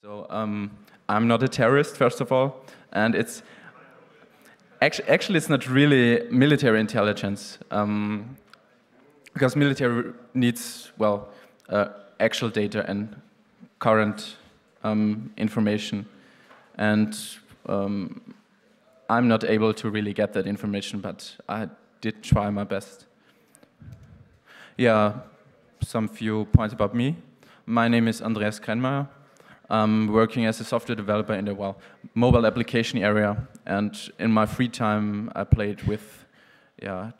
So I'm not a terrorist, first of all, and it's actually it's not really military intelligence, because military needs actual data and current information, and I'm not able to really get that information, but I did try my best. Yeah, some few points about me. My name is Andreas Krenmeier. I'm working as a software developer in the mobile application area, and in my free time I played with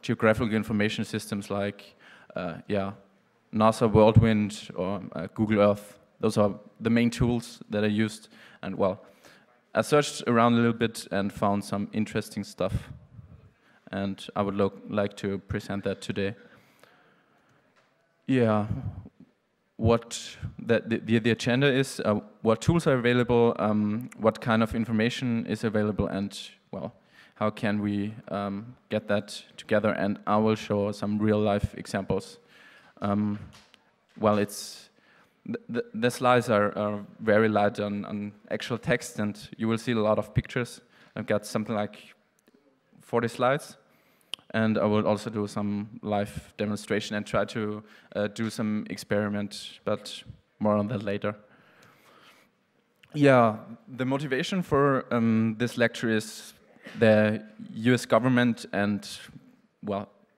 geographical information systems like NASA Whirlwind or Google Earth. Those are the main tools that I used, and I searched around a little bit and found some interesting stuff, and I would like to present that today. Yeah. What the agenda is, what tools are available, what kind of information is available, and how can we get that together? And I will show some real-life examples. The slides are very light on actual text, and you will see a lot of pictures. I've got something like 40 slides. And I will also do some live demonstration and try to do some experiment, but more on that later. Yeah, the motivation for this lecture is the US government and,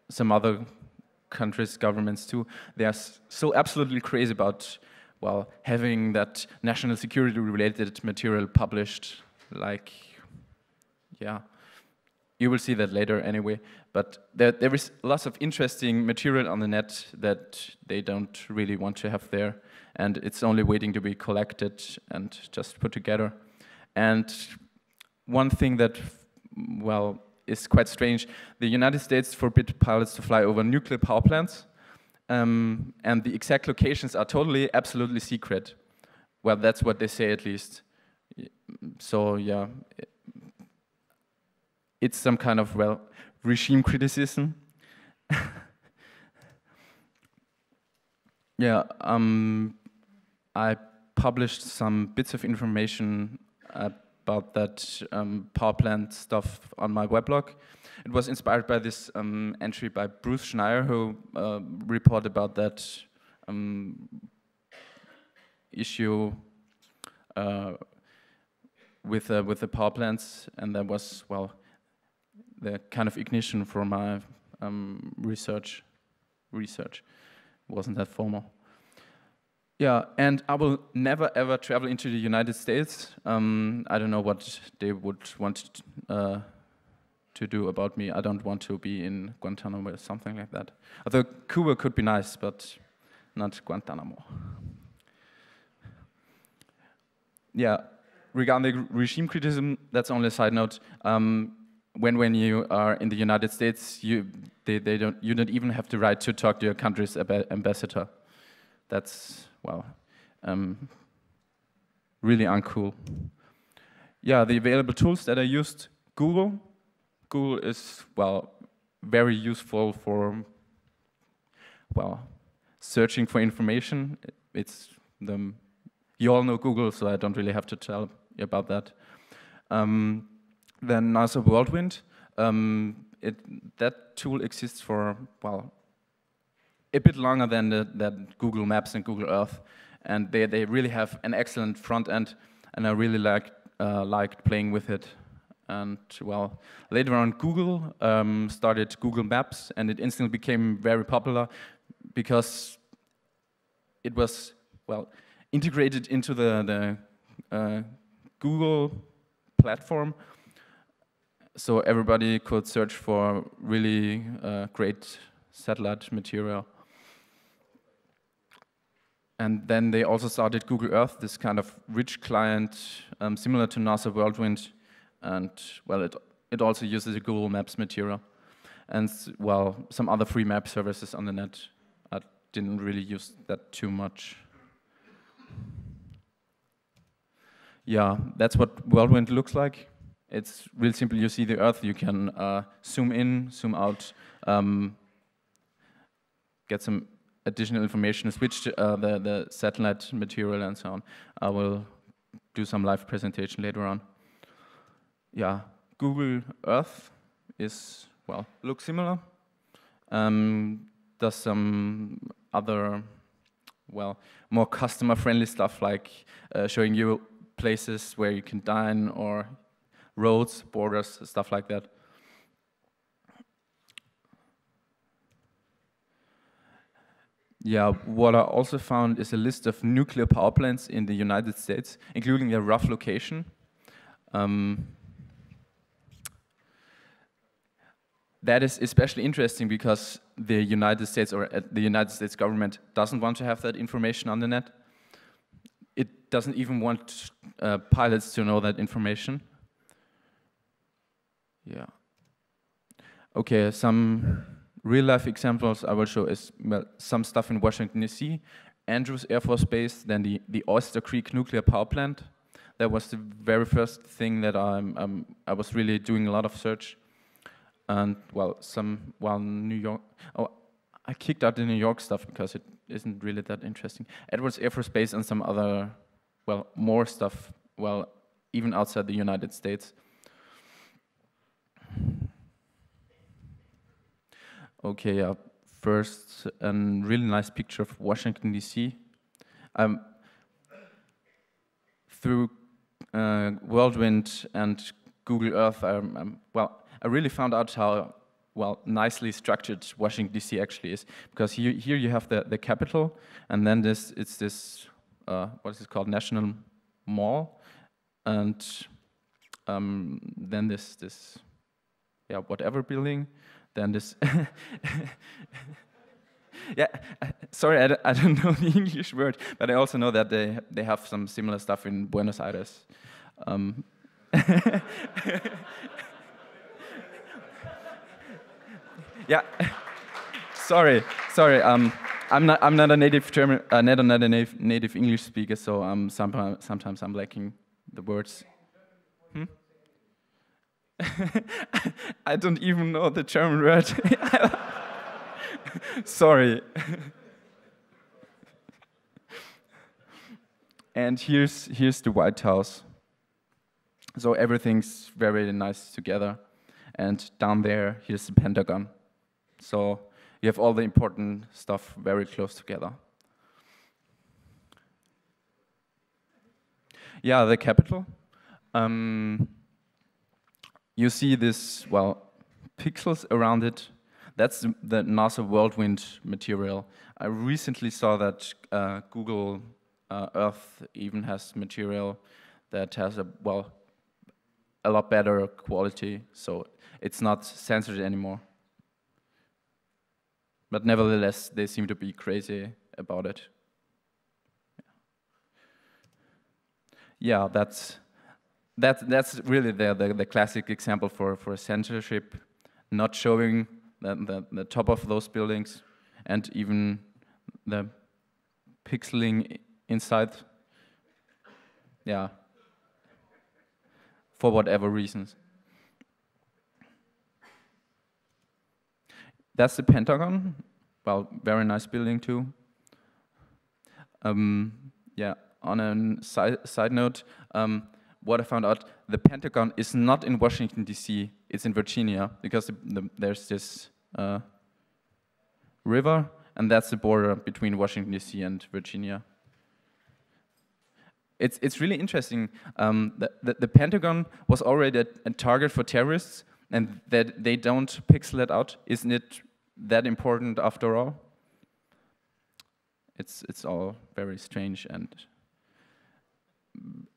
some other countries' governments too. They are so absolutely crazy about, having that national security related material published, you will see that later anyway, but there is lots of interesting material on the net that they don't really want to have there, and it's only waiting to be collected and just put together. And one thing that, is quite strange, the United States forbid pilots to fly over nuclear power plants, and the exact locations are totally, absolutely secret. Well, that's what they say at least. So, yeah. It's some kind of, regime criticism. I published some bits of information about that power plant stuff on my weblog. It was inspired by this entry by Bruce Schneier, who reported about that issue with the power plants, and that was, the kind of ignition for my research. Wasn't that formal. Yeah, and I will never ever travel into the United States. I don't know what they would want to do about me. I don't want to be in Guantanamo or something like that. Although Cuba could be nice, but not Guantanamo. Yeah, regarding regime criticism, that's only a side note. When you are in the United States, you don't even have the right to talk to your country's ambassador. That's really uncool. Yeah, the available tools that I used: Google. Google is very useful for searching for information. You all know Google, so I don't really have to tell you about that. Then NASA Whirlwind. That tool exists for, a bit longer than Google Maps and Google Earth. And they really have an excellent front end, and I really liked playing with it. And, later on Google started Google Maps, and it instantly became very popular because it was, integrated into the Google platform. So everybody could search for really great satellite material. And then they also started Google Earth, this kind of rich client similar to NASA Whirlwind. And it also uses the Google Maps material. And some other free map services on the net. I didn't really use that too much. Yeah, that's what Whirlwind looks like. It's real simple. You see the Earth, you can zoom in, zoom out, get some additional information, switch to the satellite material and so on. I will do some live presentation later on. Yeah, Google Earth is, well, looks similar. Does some other, well, more customer-friendly stuff like showing you places where you can dine or roads, borders, stuff like that. Yeah, what I also found is a list of nuclear power plants in the United States, including their rough location. That is especially interesting because the United States or the United States government doesn't want to have that information on the net. It doesn't even want pilots to know that information. Yeah. Okay, some real-life examples I will show is, well, some stuff in Washington, D.C., Andrews Air Force Base, then the Oyster Creek nuclear power plant. That was the very first thing that I was really doing a lot of search. And, well, New York, oh, I kicked out the New York stuff because it isn't really that interesting. Edwards Air Force Base and some other, well, more stuff, well, even outside the United States. Okay, first, a really nice picture of Washington, D.C. Through Whirlwind and Google Earth, well, I really found out how, well, nicely structured Washington, D.C. actually is. Because here you have the Capitol, and then it's this, what is it called, National Mall, and then this, yeah, whatever building. Then this, yeah, sorry, I don't know the English word, but I also know that they have some similar stuff in Buenos Aires. Yeah, sorry. I'm not a native German, not a native English speaker, so sometimes I'm lacking the words. I don't even know the German word. Sorry. And here's the White House. So everything's very nice together. And down there, here's the Pentagon. So you have all the important stuff very close together. Yeah, the Capitol. You see this, well, pixels around it. That's the NASA Whirlwind material. I recently saw that Google Earth even has material that has a lot better quality, so it's not censored anymore. But nevertheless, they seem to be crazy about it. Yeah, that's really the classic example for censorship, not showing the top of those buildings and even the pixeling inside. Yeah, for whatever reasons. That's the Pentagon. Well, very nice building too. Yeah, on a side note, what I found out, the Pentagon is not in Washington, D.C., it's in Virginia, because there's this river, and that's the border between Washington, D.C. and Virginia. It's really interesting. The Pentagon was already a target for terrorists, and that they don't pixel it out. Isn't it that important after all? It's all very strange, and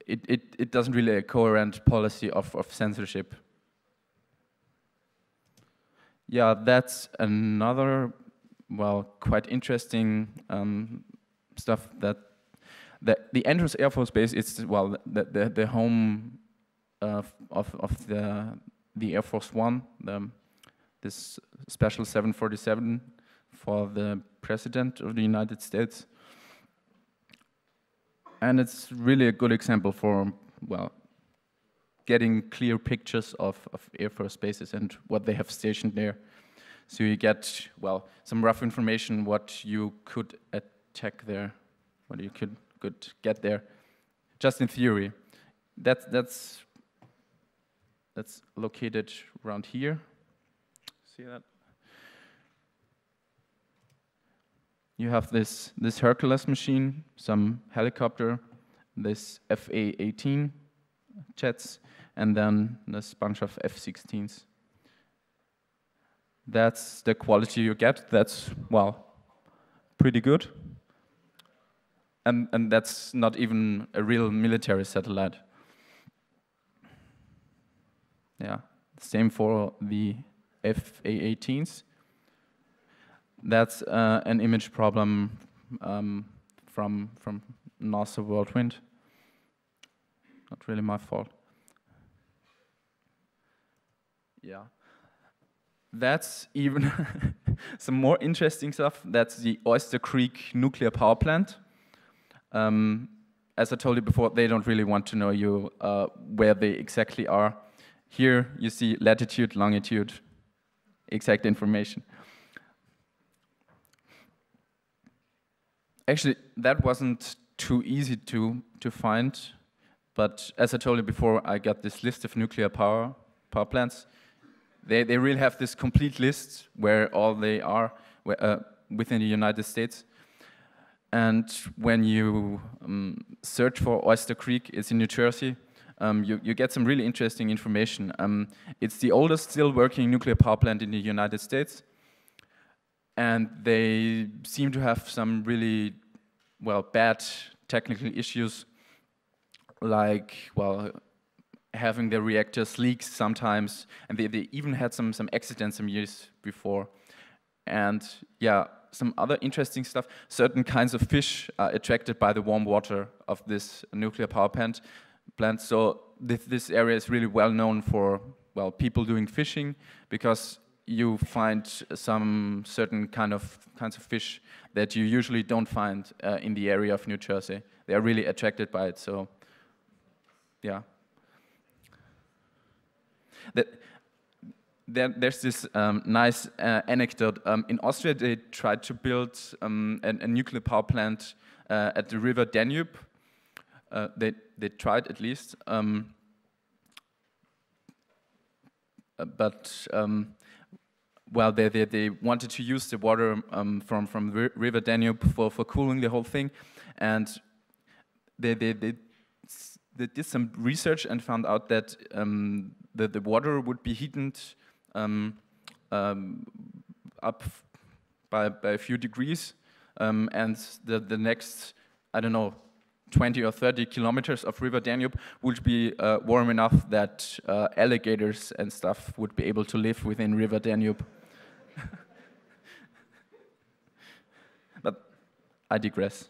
it doesn't really a coherent policy of censorship. Yeah, that's another, well, quite interesting stuff that the Andrews Air Force Base is, well, the home of the Air Force One, this special 747 for the President of the United States. And it's really a good example for, well, getting clear pictures of Air Force bases and what they have stationed there. So you get, well, some rough information what you could attack there, what you could get there, just in theory. that's located around here. See that? You have this Hercules machine, some helicopter, this FA-18 jets, and then this bunch of F-16s. That's the quality you get. That's, well, pretty good. And that's not even a real military satellite. Yeah, same for the FA-18s. That's an image problem from NASA Whirlwind. Not really my fault. Yeah. That's even some more interesting stuff. That's the Oyster Creek nuclear power plant. As I told you before, they don't really want to know you where they exactly are. Here you see latitude, longitude, exact information. Actually, that wasn't too easy to find, but as I told you before, I got this list of nuclear power plants. They really have this complete list where all they are within the United States. And when you search for Oyster Creek, it's in New Jersey, you get some really interesting information. It's the oldest still working nuclear power plant in the United States. And they seem to have some really, well, bad technical issues, like, well, having the reactors leak sometimes, and they even had some accidents some years before. And yeah, some other interesting stuff. Certain kinds of fish are attracted by the warm water of this nuclear power plant. So this area is really well known for, well, people doing fishing, because you find some certain kinds of fish that you usually don't find in the area of New Jersey. They are really attracted by it, so yeah. There's this nice anecdote. In Austria, they tried to build a nuclear power plant at the river Danube. They tried at least, but well, they wanted to use the water from the river Danube for cooling the whole thing, and they did some research and found out that the water would be heated up by a few degrees, and the next, I don't know, 20 or 30 kilometers of river Danube would be warm enough that alligators and stuff would be able to live within river Danube. But I digress.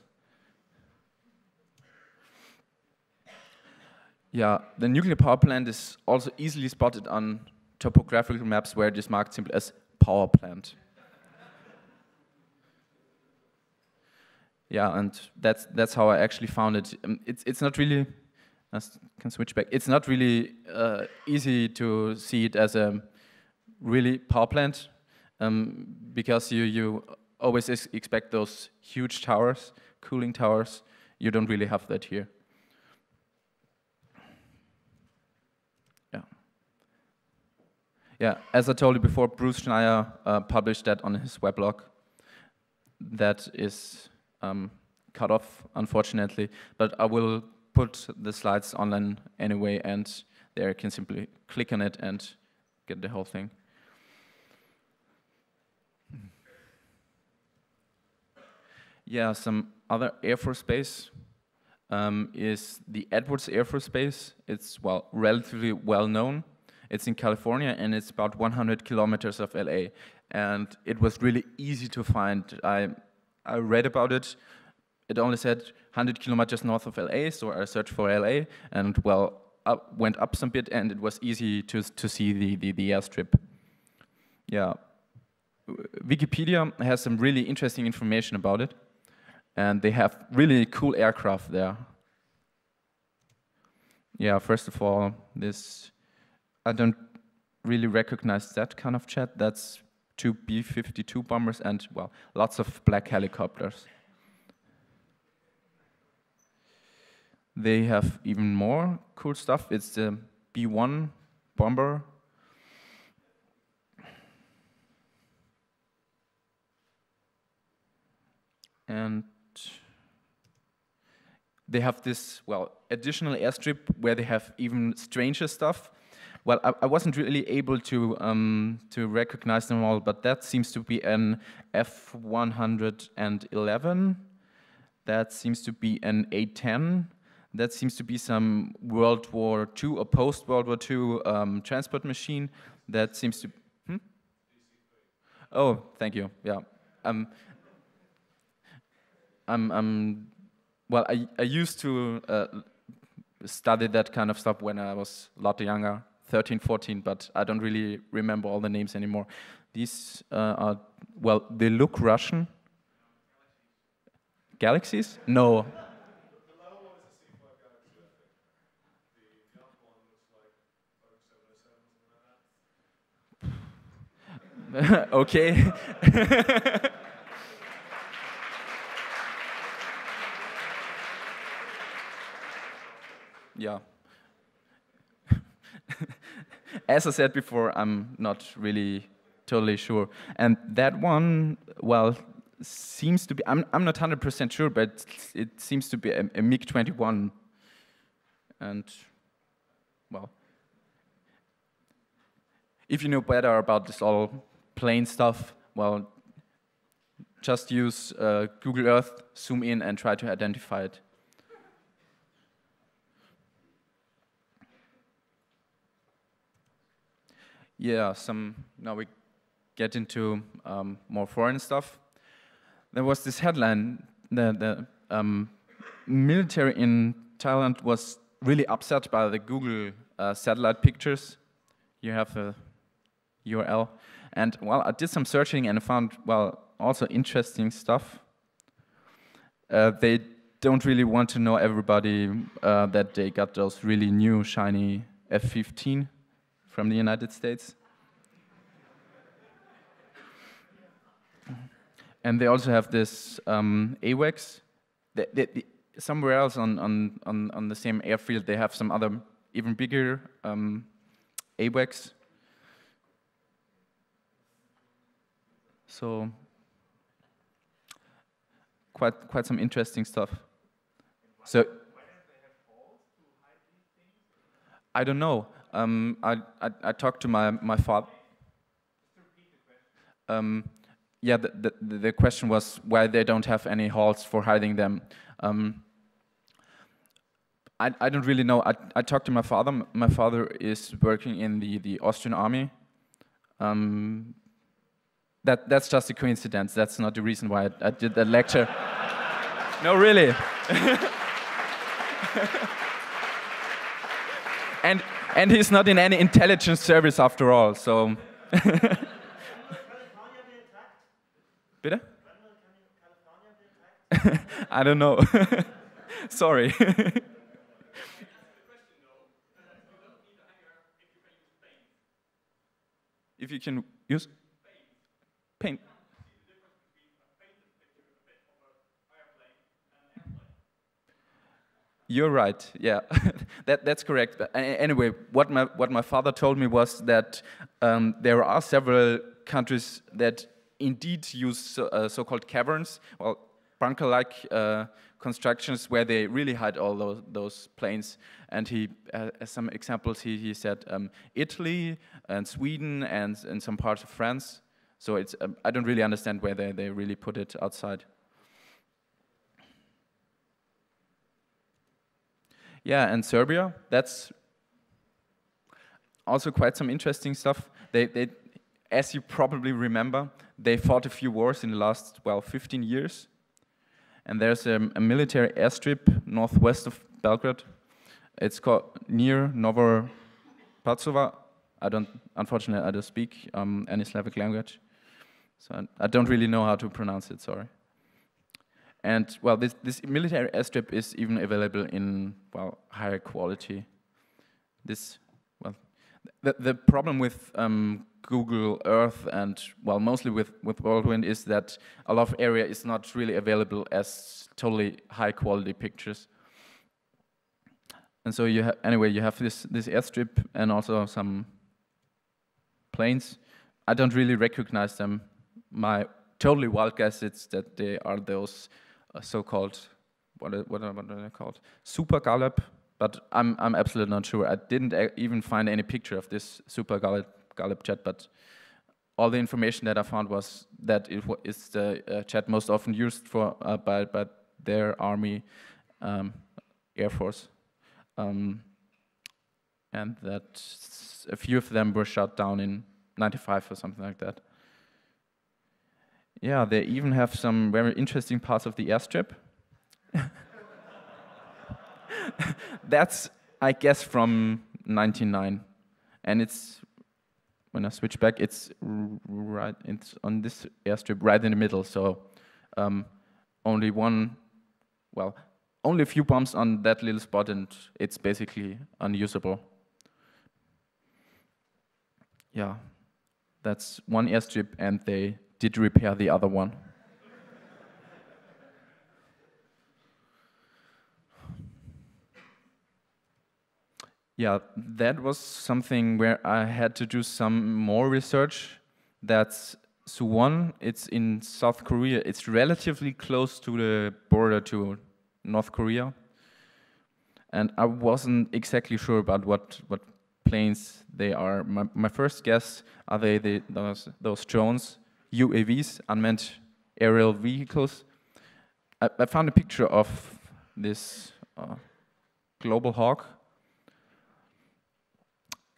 Yeah, the nuclear power plant is also easily spotted on topographical maps where it is marked simply as power plant. Yeah, and that's how I actually found it. It's not really, I can switch back. It's not really easy to see it as a really power plant, because you always expect those huge towers, cooling towers. You don't really have that here. Yeah, as I told you before, Bruce Schneier published that on his weblog. That is cut off, unfortunately, but I will put the slides online anyway, and there you can simply click on it and get the whole thing. Yeah, some other Air Force base is the Edwards Air Force Base. It's, well, relatively well known. It's in California, and it's about 100 kilometers of LA. And it was really easy to find. I read about it. It only said 100 kilometers north of LA, so I searched for LA, and, well, went up some bit, and it was easy to see the airstrip. Yeah. Wikipedia has some really interesting information about it, and they have really cool aircraft there. Yeah, first of all, this, I don't really recognize that kind of jet. That's 2 B-52 bombers and, well, lots of black helicopters. they have even more cool stuff. It's the B-1 bomber. And they have this, well, additional airstrip where they have even stranger stuff. Well, I wasn't really able to recognize them all, but that seems to be an F-111. That seems to be an A-10. That seems to be some World War II or post-World War II transport machine. That seems to... Oh, thank you, yeah. Well, I used to study that kind of stuff when I was a lot younger, 13, 14, but I don't really remember all the names anymore. These are, well, they look Russian. Galaxies? No. The lower one is a C5 Galaxy, I think. The upper one looks like Boeing 707, something like that. Okay. Yeah. As I said before, I'm not really totally sure. And that one, well, seems to be, I'm not 100% sure, but it seems to be a MiG-21. And, well, if you know better about this all plane stuff, well, just use Google Earth, zoom in, and try to identify it. Yeah, now we get into more foreign stuff. There was this headline, the military in Thailand was really upset by the Google satellite pictures. You have a URL. And, well, I did some searching and I found, well, also interesting stuff. They don't really want to know everybody that they got those really new, shiny F-15 from the United States. And they also have this AWACS. Somewhere else on the same airfield, they have some other even bigger AWACS. So quite some interesting stuff. So I don't know. I talked to my father. Yeah, the question was why they don't have any halls for hiding them. I don't really know. I talked to my father. My father is working in the Austrian army. That's just a coincidence. That's not the reason why I did that lecture. No, really. And he's not in any intelligence service after all, so. Bitte? I don't know. Sorry. If you can use paint. You're right. Yeah, that's correct. But anyway, what my father told me was that there are several countries that indeed use so-called caverns, well, bunker-like constructions where they really hide all those planes. And he, as some examples, he said Italy and Sweden and some parts of France. So it's I don't really understand where they really put it outside. Yeah, and Serbia, that's also quite some interesting stuff. They, as you probably remember, they fought a few wars in the last, well, 15 years. And there's a military airstrip northwest of Belgrade. It's called near Novo Pacova. Unfortunately, I don't speak any Slavic language. So I don't really know how to pronounce it, sorry. And, well, this military airstrip is even available in, well, higher quality. The problem with Google Earth and, well, mostly with Whirlwind is that a lot of area is not really available as totally high quality pictures. And so you anyway, you have this airstrip and also some planes. I don't really recognize them. My totally wild guess is that they are those so-called, what are they called? Super Gallop, but I'm absolutely not sure. I didn't even find any picture of this Super Gallop jet, but all the information that I found was that it is the jet most often used for by their army, air force, and that a few of them were shot down in '95 or something like that. Yeah, they even have some very interesting parts of the airstrip. That's, I guess, from '99, and it's, when I switch back, it's right. It's on this airstrip right in the middle. So only only a few bombs on that little spot, and it's basically unusable. Yeah, that's one airstrip, and they did repair the other one. Yeah, that was something where I had to do some more research. That's Suwon. It's in South Korea. It's relatively close to the border to North Korea. And I wasn't exactly sure about what planes they are. My first guess, are they those drones, UAVs, unmanned aerial vehicles? I found a picture of this Global Hawk.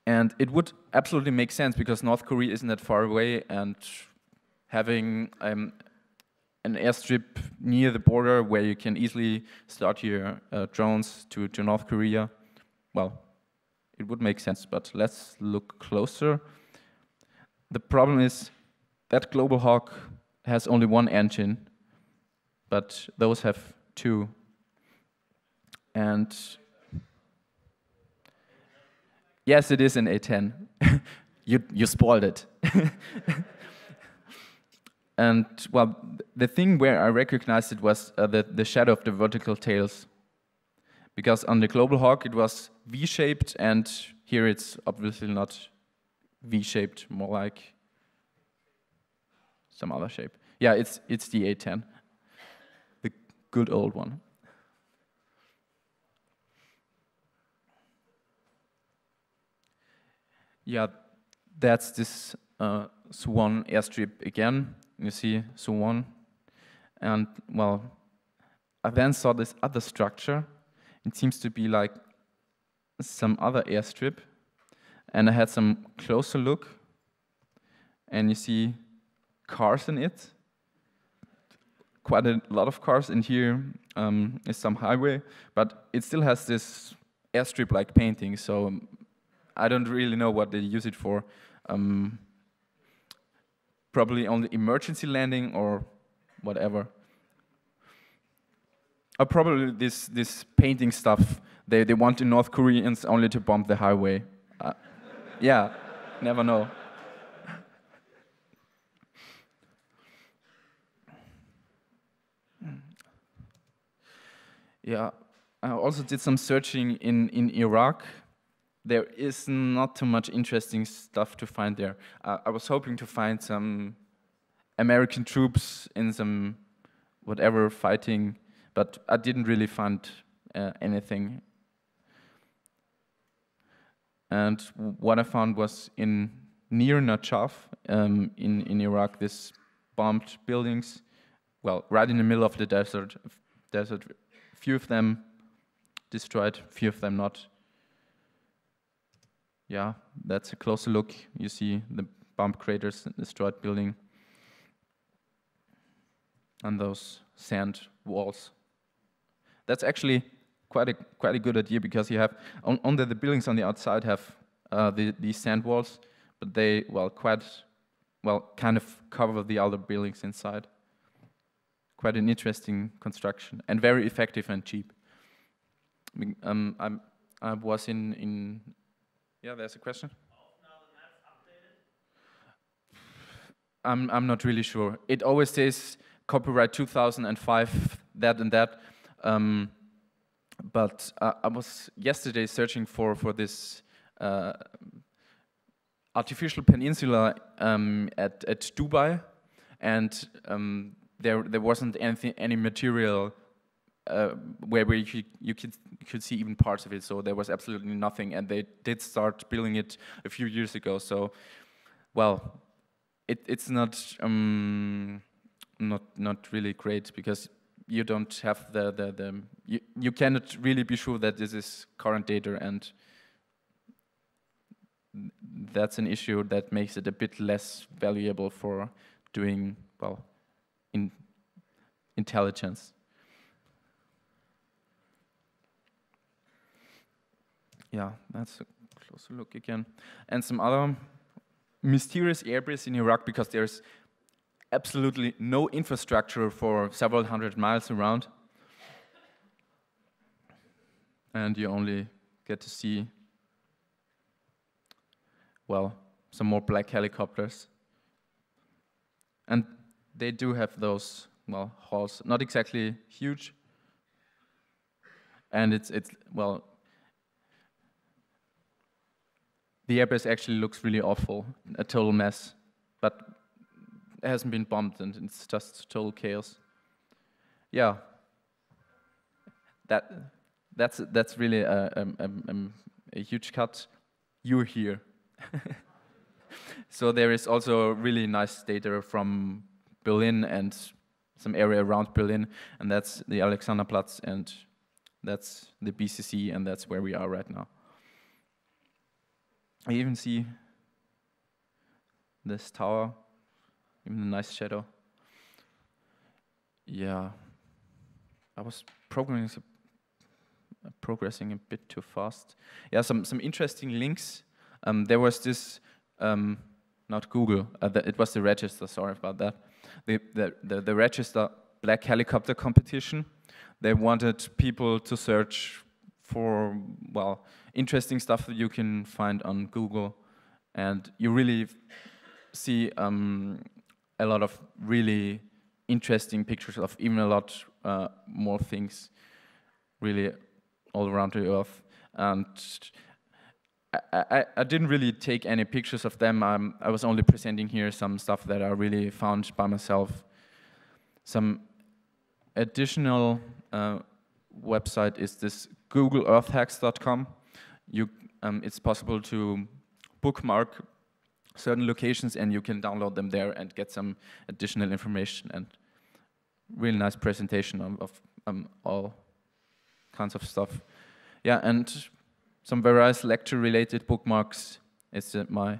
And it would absolutely make sense because North Korea isn't that far away, and having an airstrip near the border where you can easily start your drones to North Korea, well, it would make sense, but let's look closer. The problem is that Global Hawk has only one engine, but those have two. And yes, it is an A10. You spoiled it. And well, the thing where I recognized it was the shadow of the vertical tails. Because on the Global Hawk it was V-shaped, and here it's obviously not V-shaped, more like some other shape. Yeah, it's the A10, the good old one. Yeah, that's this Suwon airstrip again. You see Suwon. And, well, I then saw this other structure. It seems to be like some other airstrip. And I had some closer look. And you see cars in it. Quite a lot of cars. And here is some highway. But it still has this airstrip-like painting. So I don't really know what they use it for. Probably only emergency landing or whatever. Or probably this painting stuff they want the North Koreans only to bomb the highway. Yeah, never know. Yeah, I also did some searching in Iraq. There is not too much interesting stuff to find there. I was hoping to find some American troops in some whatever fighting, but I didn't really find anything. And what I found was near Najaf in Iraq, this bombed buildings, well, right in the middle of the desert. Few of them destroyed, few of them not. Yeah, that's a closer look. You see the bomb craters, destroyed building, and those sand walls. That's actually quite a good idea because you have only the buildings on the outside have these sand walls, but they kind of cover the other buildings inside. Quite an interesting construction and very effective and cheap. I was in. Yeah, there's a question. I'm not really sure. It always says copyright 2005, that and that. But I was yesterday searching for this artificial peninsula at Dubai, and there wasn't any material where you could see even parts of it. So there was absolutely nothing, and they did start building it a few years ago. So, well, it's not really great because you don't have you cannot really be sure that this is current data, and that's an issue that makes it a bit less valuable for doing, well, intelligence. Yeah, that's a closer look again. And some other mysterious airbase in Iraq, because there's absolutely no infrastructure for several hundred miles around. And you only get to see, well, some more black helicopters. And they do have those, well, halls, not exactly huge. And it's well, the airbase actually looks really awful, a total mess. But it hasn't been bombed, and it's just total chaos. Yeah, that's really a huge cut. You're here. So there is also really nice data from Berlin and some area around Berlin, and that's the Alexanderplatz, and that's the BCC, and that's where we are right now. I even see this tower, even a nice shadow. Yeah, I was progressing a bit too fast. Yeah, some interesting links. There was this, not Google, it was the Register, sorry about that. The Register Black Helicopter competition. They wanted people to search for, well, interesting stuff that you can find on Google. And you really see a lot of really interesting pictures of even a lot more things really all around the Earth. And I didn't really take any pictures of them. I was only presenting here some stuff that I really found by myself. Some additional website is this googleearthhacks.com. It's possible to bookmark certain locations, and you can download them there and get some additional information, and really nice presentation of all kinds of stuff. Yeah, and some various lecture-related bookmarks. It's my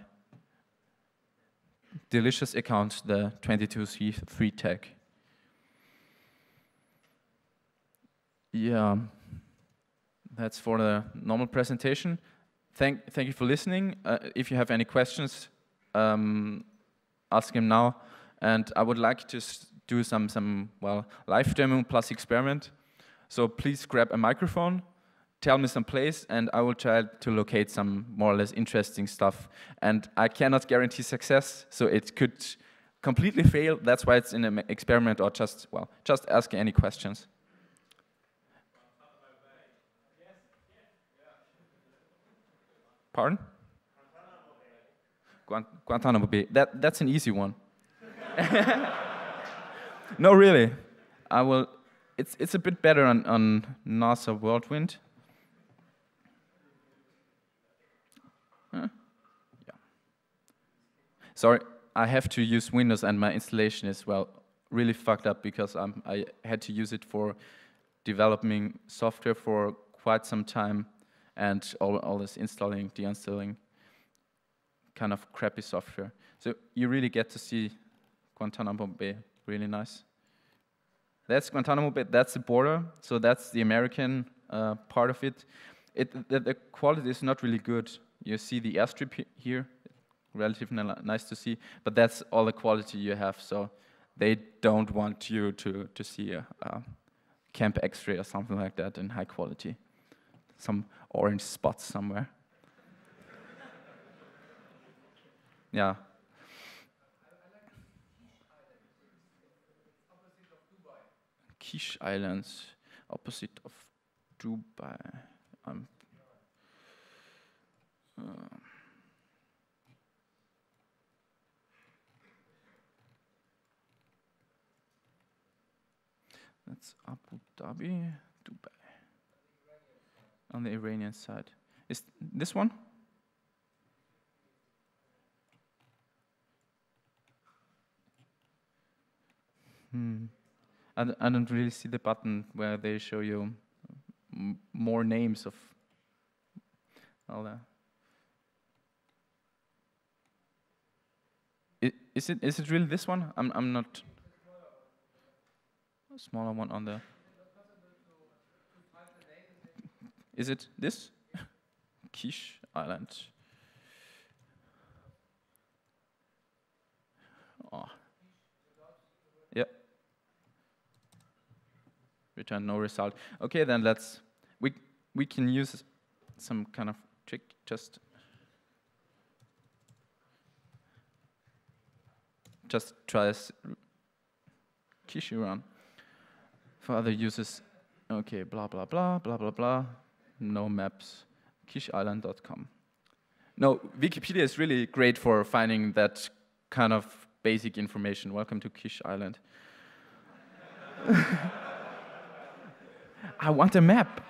delicious account, the 22C3 tag. Yeah, that's for the normal presentation. Thank you for listening. If you have any questions, ask him now. And I would like to do some well, live demo plus experiment. So please grab a microphone, tell me some place, and I will try to locate some more or less interesting stuff. And I cannot guarantee success, so it could completely fail. That's why it's in an experiment, or just ask any questions. Pardon? Guantanamo Bay. That's an easy one. No, really. I will. It's a bit better on NASA Whirlwind. Huh? Yeah. Sorry, I have to use Windows, and my installation is, well, really fucked up because I had to use it for developing software for quite some time, and all this installing, deinstalling, kind of crappy software. So you really get to see Guantanamo Bay, really nice. That's Guantanamo Bay, that's the border, so that's the American part of it. The quality is not really good. You see the airstrip here, relatively nice to see, but that's all the quality you have, so they don't want you to see a Camp X-ray or something like that in high quality. Some orange spots somewhere. Yeah. Quiche Islands, opposite of Dubai. Um, uh, that's Abu Dhabi, Dubai. On the Iranian side. Is this one? I don't really see the button where they show you more names of all that. Is it really this one? I'm not. A smaller one on the. Is it this? Kish Island. Oh. Yeah. Return no result. Okay, then we can use some kind of trick. Just try Kishi run for other users. Okay, blah blah blah blah blah blah. No maps. KishIsland.com. No, Wikipedia is really great for finding that kind of basic information. Welcome to Kish Island. I want a map.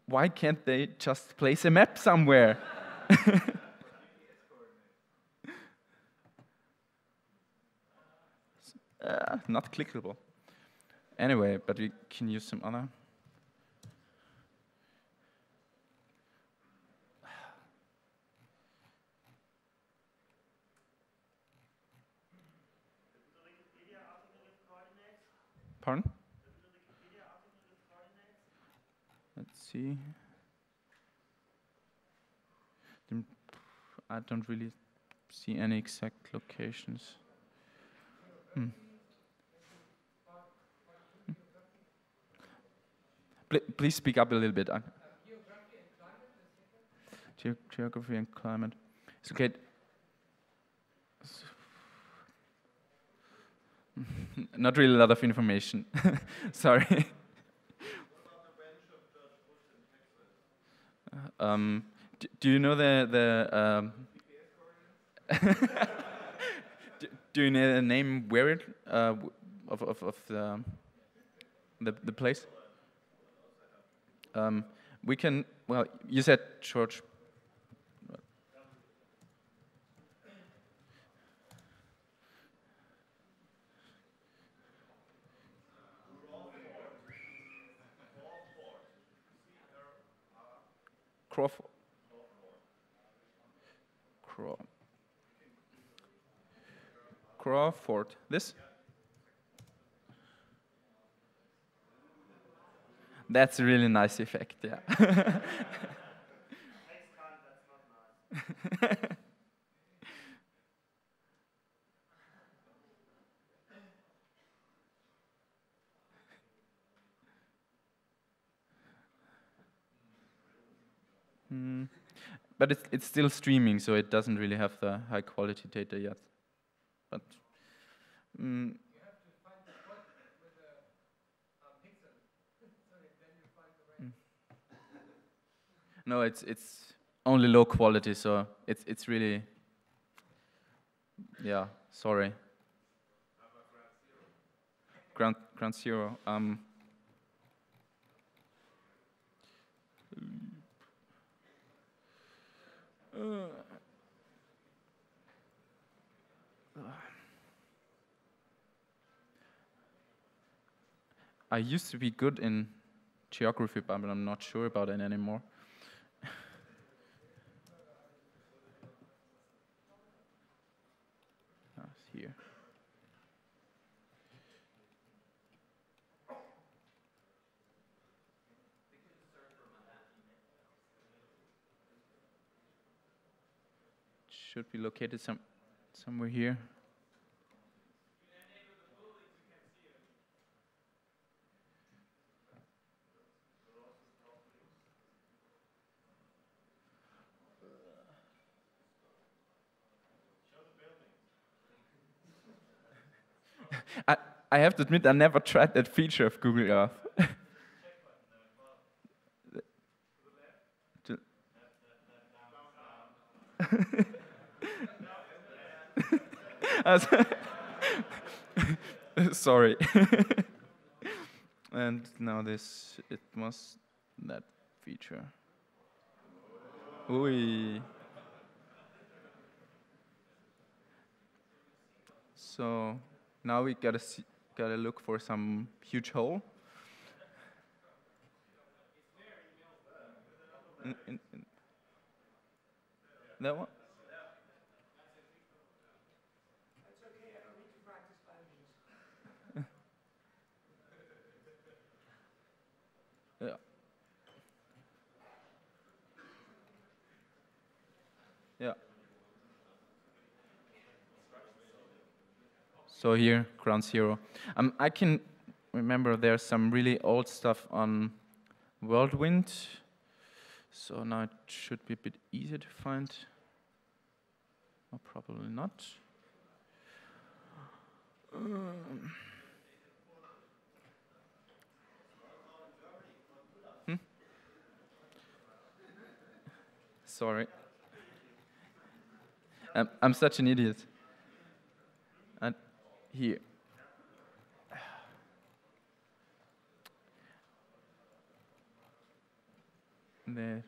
Why can't they just place a map somewhere? Not clickable. Anyway, but we can use some other. Pardon? Let's see. I don't really see any exact locations. Please speak up a little bit. Geography and climate. It's okay. Not really a lot of information. Sorry. Do you know the do you know the name where it of the place? We can. Well, you said church. Crawford. This? That's a really nice effect, yeah. But it's still streaming, so it doesn't really have the high quality data yet. But you have to find the spot with a pixel, so then you find the right. No, it's only low quality, so it's really. Yeah, sorry. Ground zero. I used to be good in geography, but I'm not sure about it anymore. Here. Should be located somewhere here. I, I have to admit, I never tried that feature of Google Earth. To- Sorry. And now this, it must, that feature. Ui. So now we gotta look for some huge hole. In that one? Yeah. Yeah. So here, ground zero. I can remember there's some really old stuff on Whirlwind. So now it should be a bit easier to find. Or probably not. Sorry. I'm such an idiot. And here. There.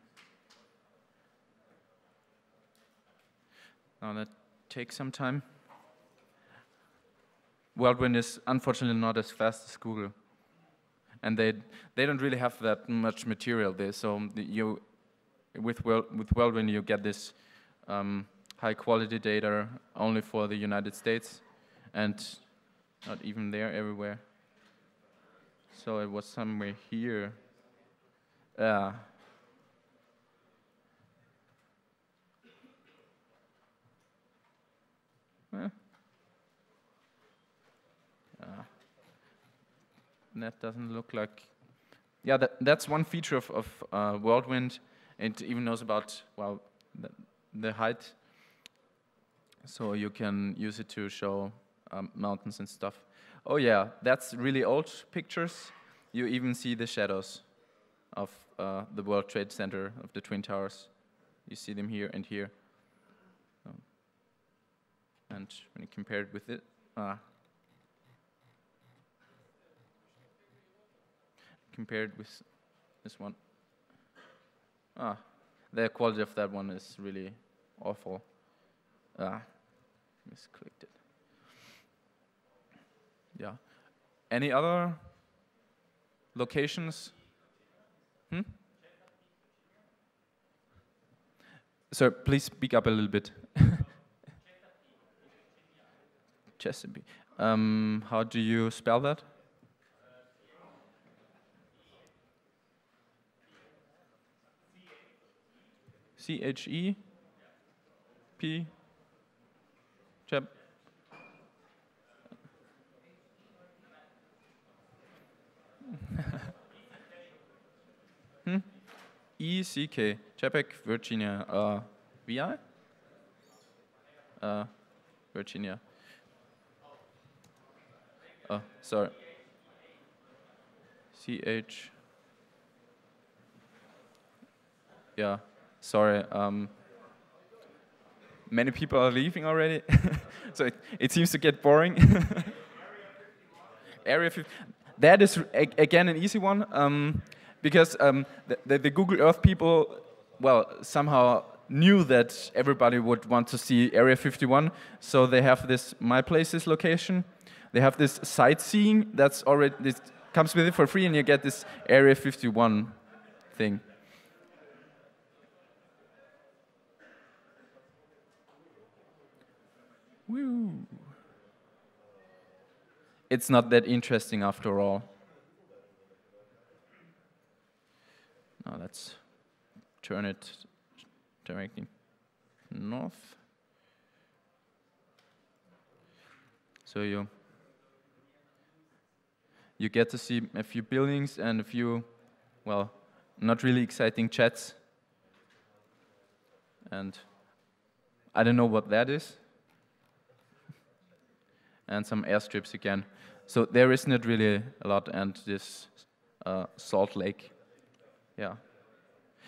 Now that takes some time. Whirlwind is unfortunately not as fast as Google, and they don't really have that much material there. So with Whirlwind you get this high quality data only for the United States, and not even there everywhere. So it was somewhere here. Yeah. That doesn't look like. Yeah, that's one feature of Whirlwind. It even knows about, well, the height. So you can use it to show mountains and stuff. Oh yeah, that's really old pictures. You even see the shadows of the World Trade Center, of the Twin Towers. You see them here and here. And when you compare it with it, compared with this one, the quality of that one is really awful. Misclicked it. Yeah. Any other locations? Sir, please speak up a little bit. Chesapeake. How do you spell that? CHEP? Chep. ECK. Chesapeake, Virginia. VI? Virginia. Oh, sorry. CH. Yeah, sorry. Many people are leaving already, so it seems to get boring. Area 50. That is again an easy one, because the Google Earth people, well, somehow knew that everybody would want to see Area 51, so they have this My Places location. They have this sightseeing that's already, this comes with it for free, and you get this Area 51 thing. Woo. It's not that interesting after all. Now let's turn it directly north. So you get to see a few buildings and a few, well, not really exciting chats. And I don't know what that is. and some airstrips again. So there isn't really a lot, and this Salt Lake. Yeah.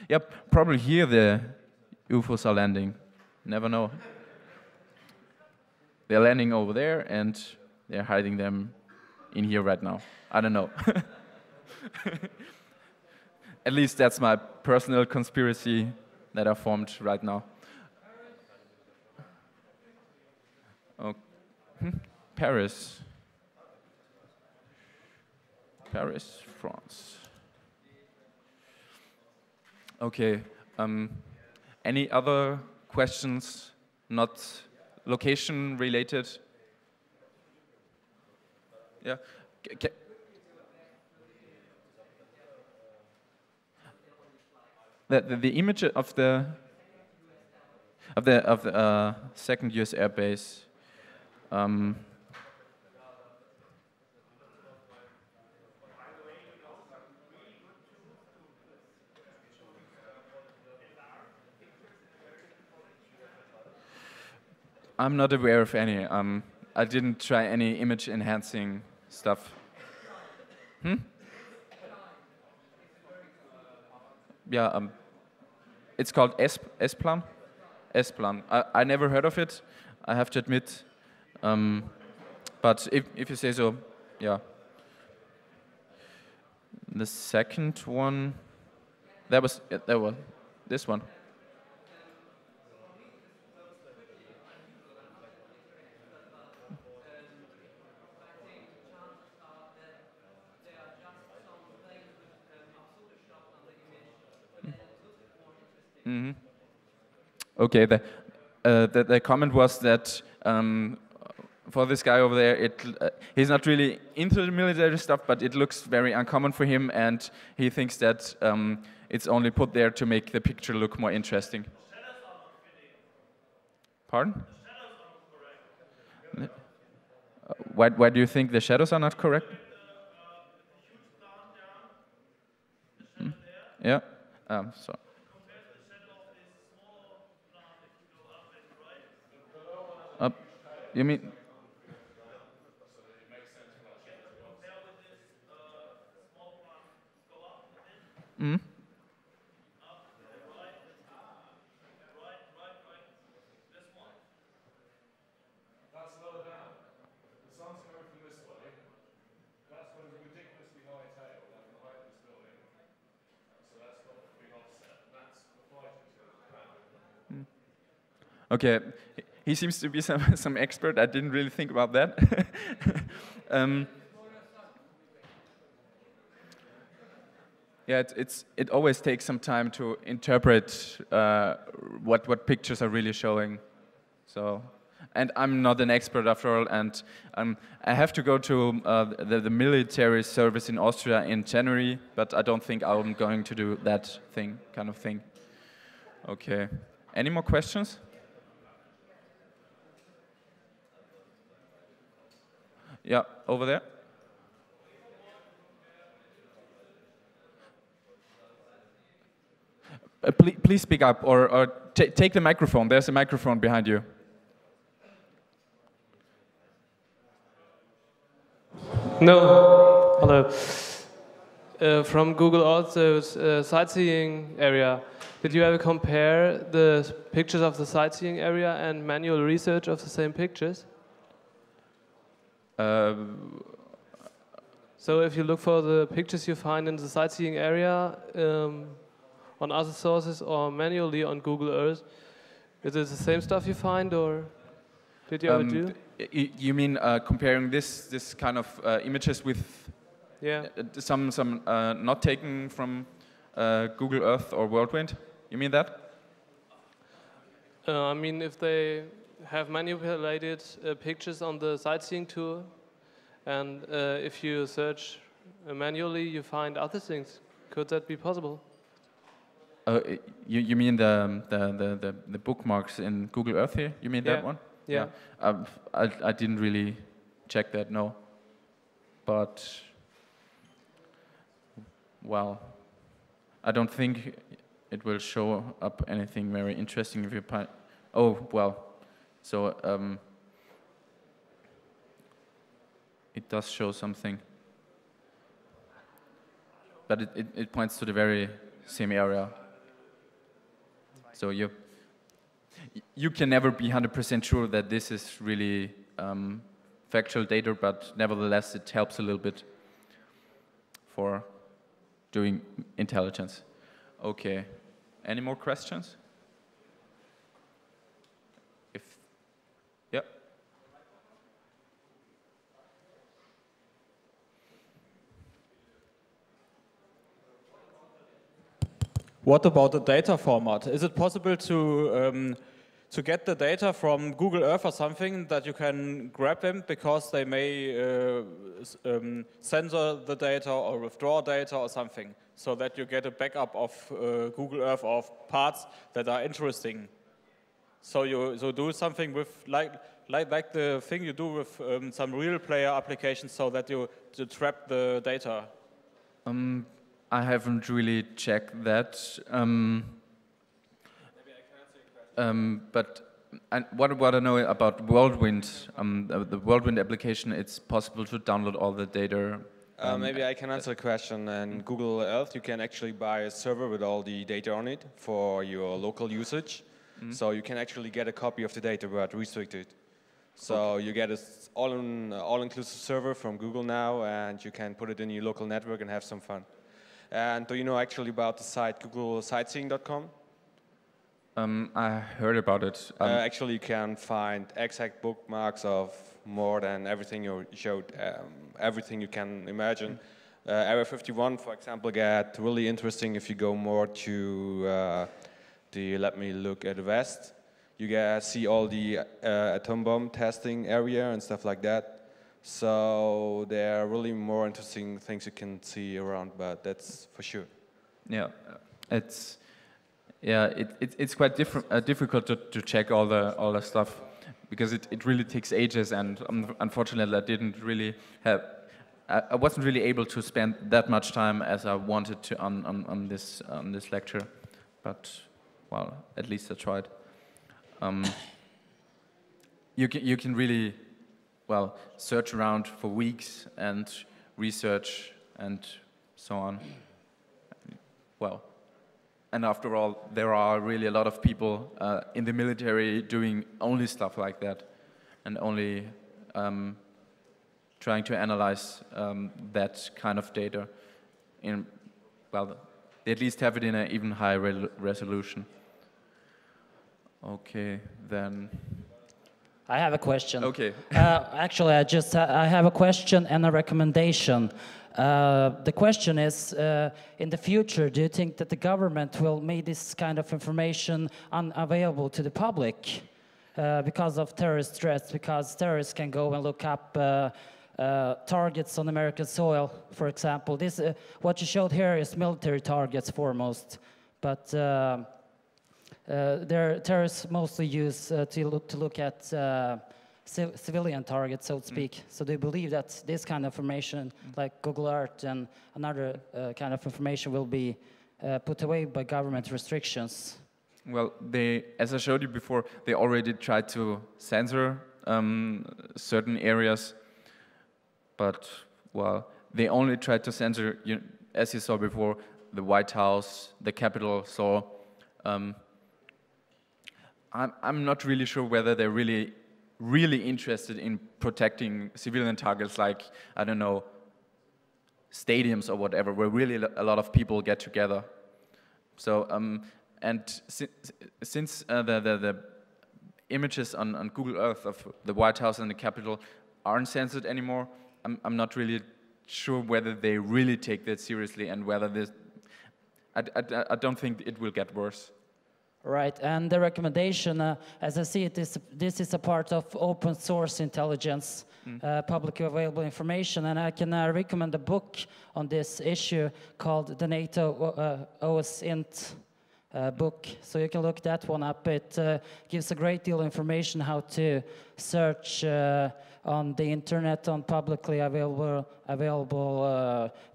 Yep, probably here the UFOs are landing. Never know. They're landing over there, and they're hiding them in here right now. I don't know. At least that's my personal conspiracy that I formed right now. Oh. Paris. Paris, France. Okay. Any other questions, not location related? Yeah. The image of the second US Air Base. I'm not aware of any. I didn't try any image enhancing stuff. Yeah, it's called S-Plan. S-Plan. I never heard of it, I have to admit. But if you say so, yeah. The second one, that was this one. Mm-hmm. Okay, the comment was that for this guy over there, he's not really into the military stuff, but it looks very uncommon for him, and he thinks that it's only put there to make the picture look more interesting. Pardon? Why do you think the shadows are not correct? Yeah. So. You mean? Mm-hmm. That's lower down. The sun's coming from this way. That's got a ridiculously high tail, like the height of this building. So that's got a big offset. And that's the flight is Okay, he seems to be some expert. I didn't really think about that. Yeah, it always takes some time to interpret what pictures are really showing. So, and I'm not an expert after all, and I have to go to the military service in Austria in January, but I don't think I'm going to do that kind of thing. Okay, any more questions? Yeah, over there. Please speak up, or take the microphone. There's a microphone behind you. No. Hello. From Google Earth's sightseeing area, did you ever compare the pictures of the sightseeing area and manual research of the same pictures? So if you look for the pictures you find in the sightseeing area on other sources or manually on Google Earth, is it the same stuff you find, or did you ever do? You mean comparing this kind of images with some not taken from Google Earth or Whirlwind? You mean that? I mean, if they have manipulated pictures on the sightseeing tour, and if you search manually, you find other things. Could that be possible? You mean the bookmarks in Google Earth here? You mean that one? Yeah. I didn't really check that, no. But, well, I don't think it will show up anything very interesting if you... Oh, well, so... does show something. But it points to the very same area. So you can never be 100% sure that this is really factual data, but nevertheless it helps a little bit for doing intelligence. Okay, any more questions? Yeah. What about the data format? Is it possible to get the data from Google Earth or something that you can grab them because they may censor the data or withdraw data or something, so that you get a backup of Google Earth of parts that are interesting? So you do something with like the thing you do with some real player applications, so that you trap the data. I haven't really checked that. But what I know about Whirlwind, the Whirlwind application, it's possible to download all the data. Maybe I can answer the question. In Google Earth, you can actually buy a server with all the data on it for your local usage. So you can actually get a copy of the data, but restricted. So you get an all-inclusive server from Google now, and you can put it in your local network and have some fun. And do you know actually about the site googlesightseeing.com? I heard about it. Actually, you can find exact bookmarks of more than everything you showed, everything you can imagine. Area 51, for example, get really interesting if you go more to let me look at the west. You see all the atom bomb testing area and stuff like that. So there are really more interesting things you can see around, but that's for sure. Yeah, it's quite difficult to check all the stuff, because it really takes ages, and unfortunately I didn't really have. I wasn't really able to spend that much time as I wanted to on this lecture, but well, at least I tried. You can really, well, search around for weeks and research and so on. Well, and after all, there are really a lot of people in the military doing only stuff like that, and only trying to analyze that kind of data. Well, they at least have it in an even higher resolution. Okay, then. I have a question. Okay. Actually, I have a question and a recommendation. The question is, in the future, do you think that the government will make this kind of information unavailable to the public because of terrorist threats? Because terrorists can go and look up targets on American soil, for example. This, what you showed here is military targets foremost, but terrorists mostly use to look at civilian targets, so to speak. So do you believe that this kind of information, like Google Earth and another kind of information, will be put away by government restrictions? Well, as I showed you before, they already tried to censor certain areas, but well, they only tried to censor, as you saw before, the White House, the Capitol. So I'm not really sure whether they're really interested in protecting civilian targets, like, I don't know, stadiums or whatever, where really a lot of people get together. So, and since the images on Google Earth of the White House and the Capitol aren't censored anymore, I'm not really sure whether they really take that seriously, and whether this, I don't think it will get worse. Right, and the recommendation, as I see it, this is a part of open source intelligence, publicly available information, and I can recommend a book on this issue called the NATO OSINT book. So you can look that one up. It gives a great deal of information how to search on the internet on publicly available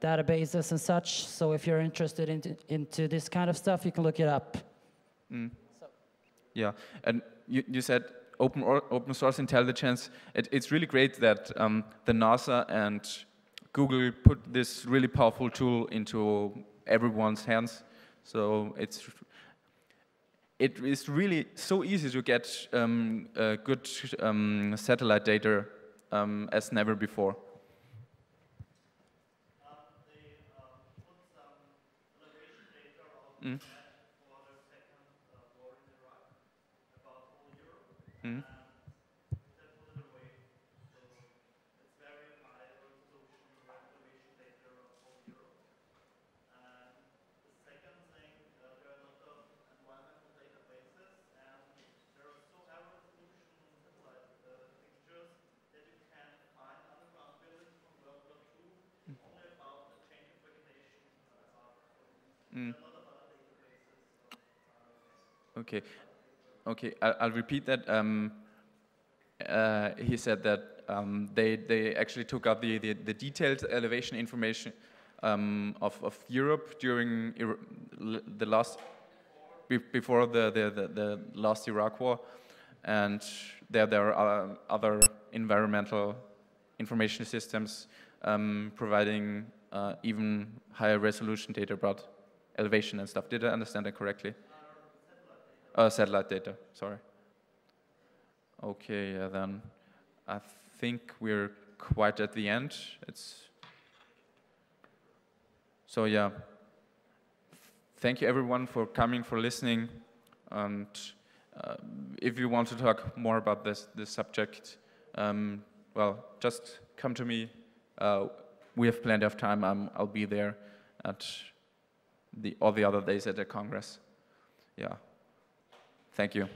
databases and such. So if you're interested into this kind of stuff, you can look it up. Yeah, and you said open source intelligence. It's really great that the NASA and Google put this really powerful tool into everyone's hands. So it is really so easy to get good satellite data as never before. They put some elevation data out Mm. for the second war in Iraq about whole Europe, Mm. and they put it away. So it's very high resolution elevation data of whole Europe. And the second thing, there are a lot of environmental databases, and there are so high resolution satellite pictures that you can find underground buildings from World War II only about the chain of vegetation above. Mm. There are a lot of other databases. Okay. Okay, I'll repeat that. He said that they actually took out the detailed elevation information of Europe during the last before the last Iraq war, and there are other environmental information systems providing even higher resolution data about elevation and stuff. Did I understand that correctly? Satellite data, sorry. Okay, then I think we're quite at the end. So yeah, thank you everyone for coming, for listening, and if you want to talk more about this subject, well, just come to me. We have plenty of time. I'll be there at all the other days at the Congress. Yeah. Thank you.